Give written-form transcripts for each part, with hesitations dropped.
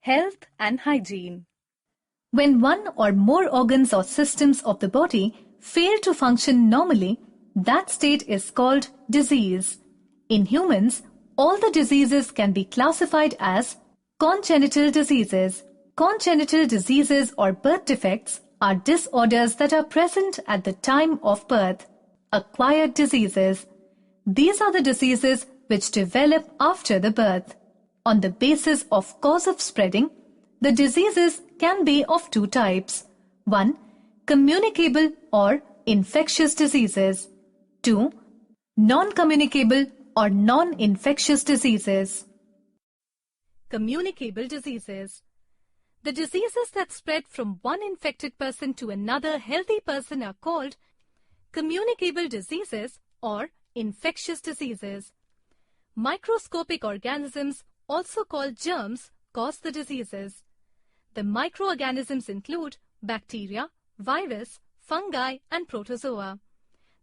Health and hygiene. When one or more organs or systems of the body fail to function normally, that state is called disease. In humans, all the diseases can be classified as congenital diseases. Congenital diseases or birth defects are disorders that are present at the time of birth. Acquired diseases. These are the diseases which develop after the birth. On the basis of cause of spreading, the diseases can be of two types. 1. Communicable or infectious diseases. 2. Non-communicable or non-infectious diseases. Communicable diseases. The diseases that spread from one infected person to another healthy person are called communicable diseases or infectious diseases. Microscopic organisms, also called germs, cause the diseases. The microorganisms include bacteria, virus, fungi, and protozoa.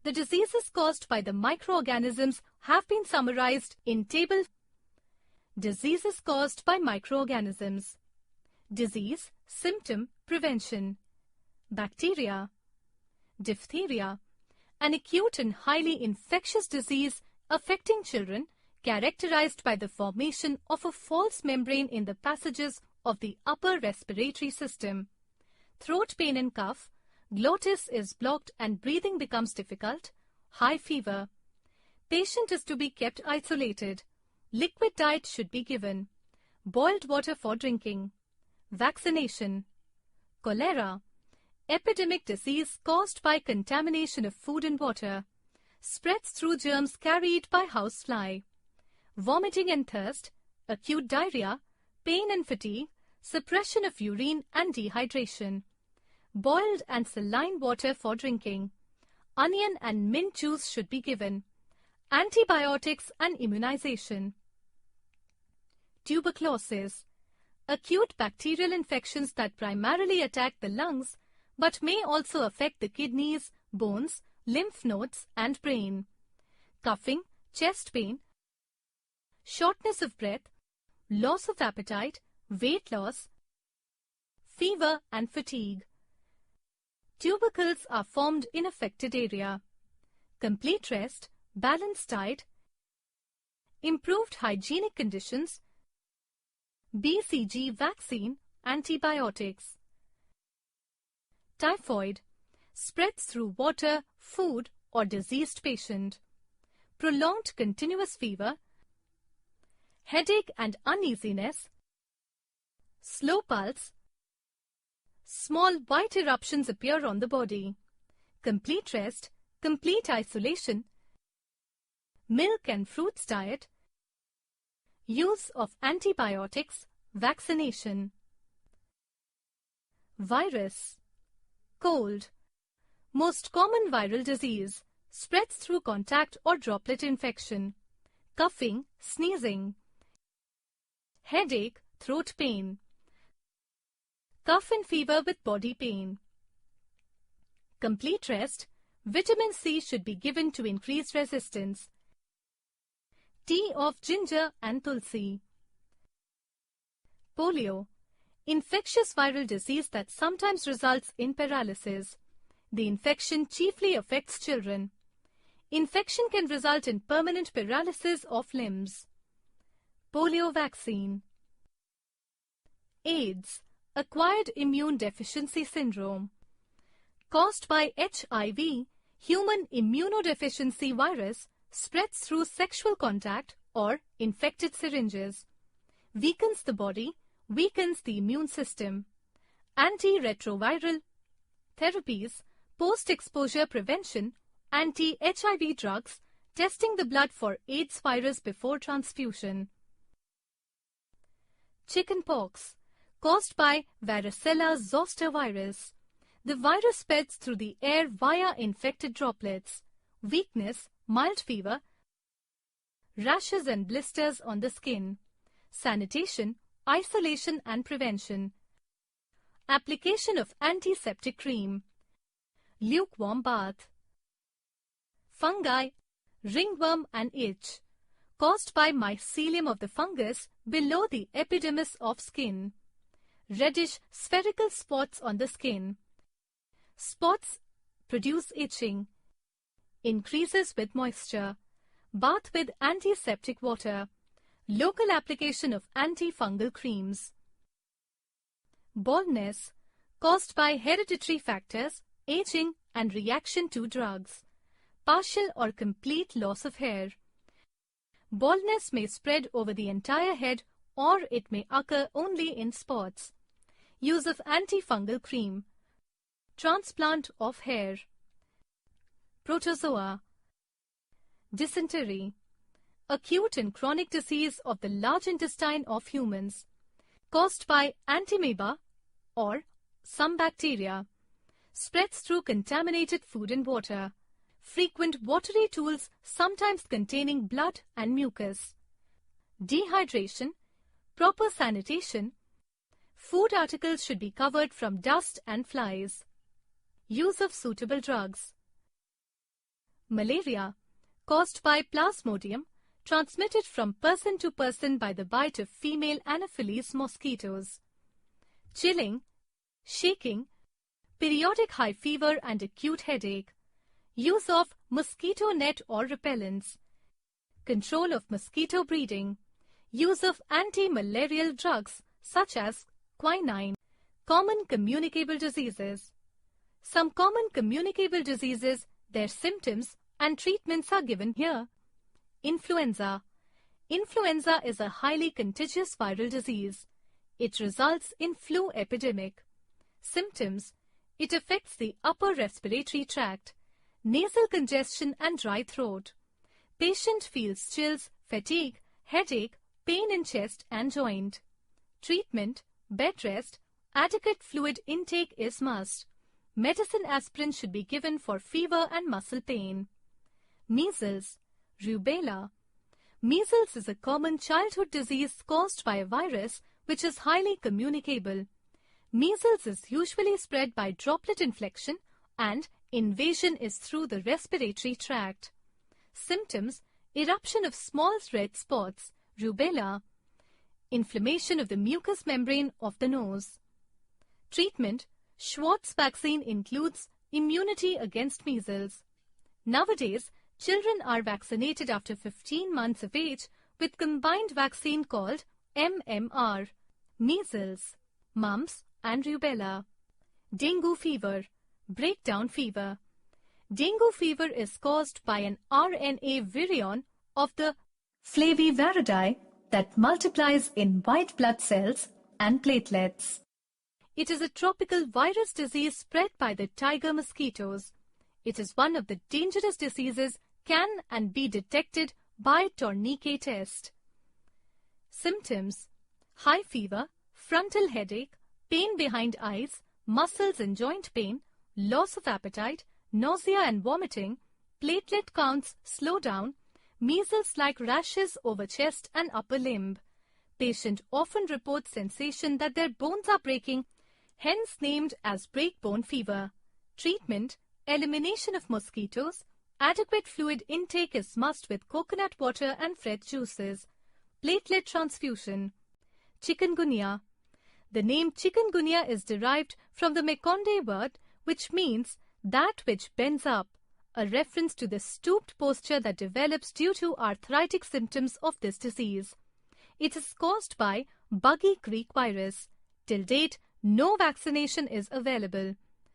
The diseases caused by the microorganisms have been summarized in table. Diseases caused by microorganisms. Disease, symptom, prevention. Bacteria. Diphtheria, an acute and highly infectious disease affecting children, characterized by the formation of a false membrane in the passages of the upper respiratory system. Throat pain and cough, glottis is blocked and breathing becomes difficult, high fever. Patient is to be kept isolated. Liquid diet should be given. Boiled water for drinking. Vaccination. Cholera, epidemic disease caused by contamination of food and water. Spreads through germs carried by housefly. Vomiting and thirst, acute diarrhea, pain and fatigue, suppression of urine and dehydration. Boiled and saline water for drinking. Onion and mint juice should be given. Antibiotics and immunization. Tuberculosis, acute bacterial infections that primarily attack the lungs but may also affect the kidneys, bones, lymph nodes and brain. Coughing, chest pain, shortness of breath, loss of appetite, weight loss, fever and fatigue. Tubercles are formed in affected area. Complete rest, balanced diet, improved hygienic conditions, BCG vaccine, antibiotics. Typhoid, spreads through water, food or diseased patient. Prolonged continuous fever, headache and uneasiness, slow pulse, small white eruptions appear on the body. Complete rest, complete isolation, milk and fruits diet, use of antibiotics, vaccination. Virus, cold, most common viral disease, spreads through contact or droplet infection. Coughing, sneezing. Headache, throat pain. Cough and fever with body pain. Complete rest, vitamin C should be given to increase resistance. Tea of ginger and tulsi. Polio, infectious viral disease that sometimes results in paralysis. The infection chiefly affects children. Infection can result in permanent paralysis of limbs. Polio vaccine. AIDS, acquired immune deficiency syndrome. Caused by HIV, human immunodeficiency virus, spreads through sexual contact or infected syringes. Weakens the body, weakens the immune system. Antiretroviral therapies, post-exposure prevention, anti-HIV drugs, testing the blood for AIDS virus before transfusion. Chickenpox, caused by varicella zoster virus. The virus spreads through the air via infected droplets. Weakness, mild fever, rashes and blisters on the skin. Sanitation, isolation and prevention. Application of antiseptic cream. Lukewarm bath. Fungi, ringworm and itch, caused by mycelium of the fungus below the epidermis of skin. reddish spherical spots on the skin. Spots produce itching. Increases with moisture. Bath with antiseptic water. Local application of antifungal creams. Baldness caused by hereditary factors, aging and reaction to drugs. Partial or complete loss of hair. Baldness may spread over the entire head or it may occur only in spots. Use of antifungal cream. Transplant of hair. Protozoa. Dysentery. Acute and chronic disease of the large intestine of humans, caused by antiamoeba or some bacteria. Spreads through contaminated food and water. Frequent watery stools, sometimes containing blood and mucus. Dehydration. Proper sanitation. Food articles should be covered from dust and flies. Use of suitable drugs. Malaria, caused by Plasmodium, transmitted from person to person by the bite of female Anopheles mosquitoes. Chilling, shaking, periodic high fever and acute headache. Use of mosquito net or repellents. Control of mosquito breeding. Use of anti-malarial drugs such as quinine. Common communicable diseases. Some common communicable diseases, their symptoms and treatments are given here. Influenza. Influenza is a highly contagious viral disease. It results in flu epidemic. Symptoms. It affects the upper respiratory tract, nasal congestion and dry throat. Patient feels chills, fatigue, headache, pain in chest and joint. Treatment, bed rest, adequate fluid intake is must. Medicine aspirin should be given for fever and muscle pain. Measles, rubella. Measles is a common childhood disease caused by a virus which is highly communicable. Measles is usually spread by droplet infection and invasion is through the respiratory tract. Symptoms, eruption of small red spots, rubella, inflammation of the mucous membrane of the nose. Treatment, Schwartz vaccine includes immunity against measles. Nowadays, children are vaccinated after 15 months of age with combined vaccine called MMR, measles, mumps and rubella. Dengue fever, breakdown fever. Dengue fever is caused by an RNA virion of the Flaviviridae that multiplies in white blood cells and platelets. It is a tropical virus disease spread by the tiger mosquitoes. It is one of the dangerous diseases can and be detected by tourniquet test. Symptoms, high fever, frontal headache, pain behind eyes, muscles and joint pain, loss of appetite, nausea and vomiting, platelet counts slow down, measles-like rashes over chest and upper limb. Patient often reports sensation that their bones are breaking, hence named as breakbone fever. Treatment, elimination of mosquitoes. Adequate fluid intake is must with coconut water and fresh juices. Platelet transfusion. Chikungunya. The name chikungunya is derived from the Makonde word which means that which bends up, a reference to the stooped posture that develops due to arthritic symptoms of this disease. It is caused by buggy creek virus. Till date, no vaccination is available.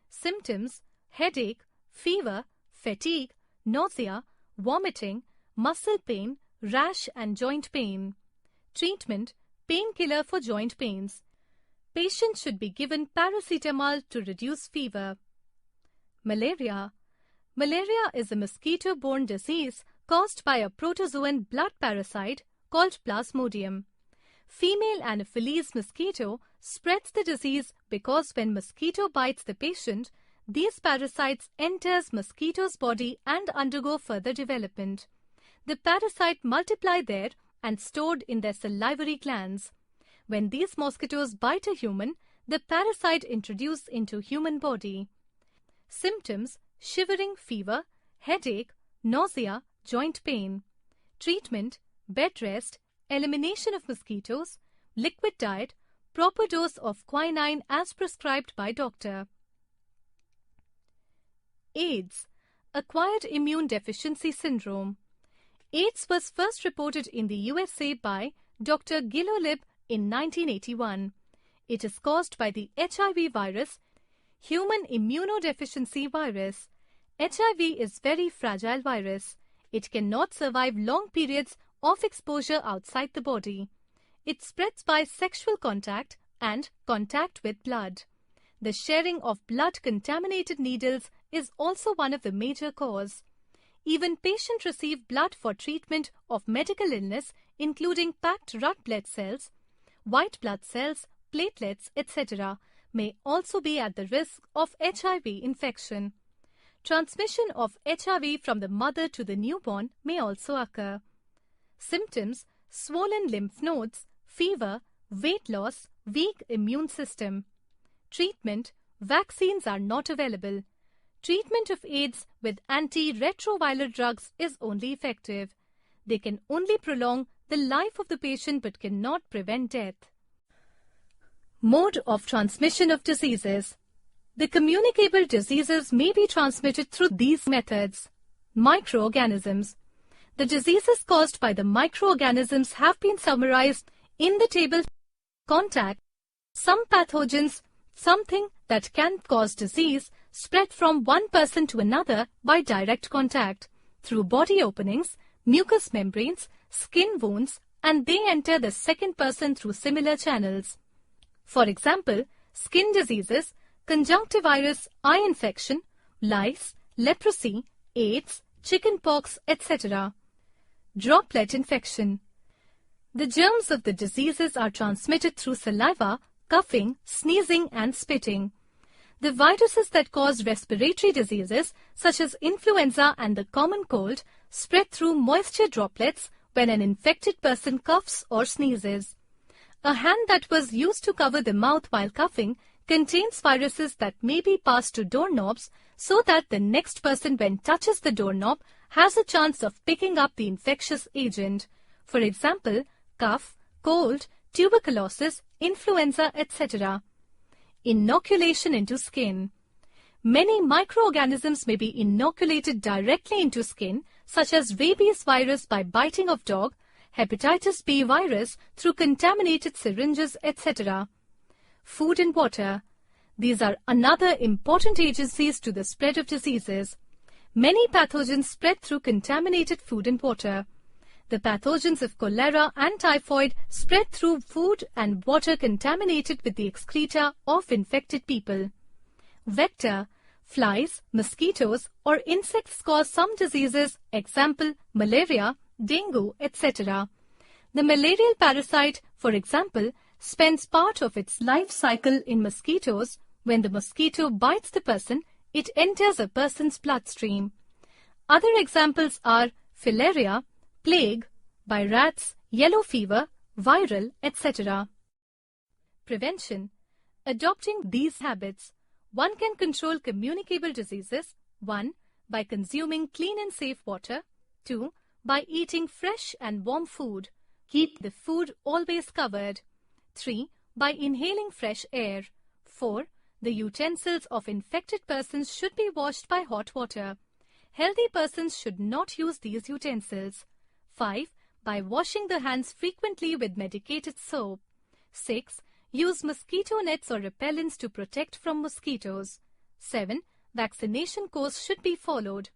Symptoms, headache, fever, fatigue, nausea, vomiting, muscle pain, rash and joint pain. Treatment, painkiller for joint pains. Patient should be given paracetamol to reduce fever. Malaria. Malaria is a mosquito-borne disease caused by a protozoan blood parasite called Plasmodium. Female Anopheles mosquito spreads the disease because when mosquito bites the patient, these parasites enters mosquito's body and undergo further development. The parasite multiply there and stored in their salivary glands. When these mosquitoes bite a human, the parasite introduced into human body. Symptoms, shivering fever, headache, nausea, joint pain. Treatment, bed rest, elimination of mosquitoes, liquid diet, proper dose of quinine as prescribed by doctor. AIDS, acquired immune deficiency syndrome. AIDS was first reported in the USA by Dr. Gilolib in 1981. It is caused by the HIV virus, human immunodeficiency virus. HIV is very fragile virus. It cannot survive long periods of exposure outside the body. It spreads by sexual contact and contact with blood. The sharing of blood-contaminated needles is also one of the major causes. Even patients receive blood for treatment of medical illness, including packed red blood cells, white blood cells, platelets, etc., may also be at the risk of HIV infection. Transmission of HIV from the mother to the newborn may also occur. Symptoms: swollen lymph nodes, fever, weight loss, weak immune system. Treatment: vaccines are not available. Treatment of AIDS with antiretroviral drugs is only effective. They can only prolong the life of the patient but cannot prevent death. Mode of transmission of diseases. The communicable diseases may be transmitted through these methods. Microorganisms. The diseases caused by the microorganisms have been summarized in the table. Contact. Some pathogens, something that can cause disease, spread from one person to another by direct contact, through body openings, mucous membranes, skin wounds, and they enter the second person through similar channels. For example, skin diseases, conjunctivirus, eye infection, lice, leprosy, AIDS, chickenpox, etc. Droplet infection. The germs of the diseases are transmitted through saliva, coughing, sneezing, and spitting. The viruses that cause respiratory diseases, such as influenza and the common cold, spread through moisture droplets when an infected person coughs or sneezes. A hand that was used to cover the mouth while coughing contains viruses that may be passed to doorknobs so that the next person when touches the doorknob has a chance of picking up the infectious agent. For example, cough, cold, tuberculosis, influenza, etc. Inoculation into skin. Many microorganisms may be inoculated directly into skin, such as rabies virus by biting of dog, hepatitis B virus through contaminated syringes, etc. Food and water. These are another important agencies to the spread of diseases. Many pathogens spread through contaminated food and water. The pathogens of cholera and typhoid spread through food and water contaminated with the excreta of infected people. Vector. Flies, mosquitoes, or insects cause some diseases, example, malaria, dengue, etc. The malarial parasite, for example, spends part of its life cycle in mosquitoes. When the mosquito bites the person, it enters a person's bloodstream. Other examples are filaria, plague, by rats, yellow fever, viral, etc. Prevention. Adopting these habits. One can control communicable diseases. 1. By consuming clean and safe water. 2. By eating fresh and warm food. Keep the food always covered. 3. By inhaling fresh air. 4. The utensils of infected persons should be washed by hot water. Healthy persons should not use these utensils. 5. By washing the hands frequently with medicated soap. 6. Use mosquito nets or repellents to protect from mosquitoes. 7. Vaccination course should be followed.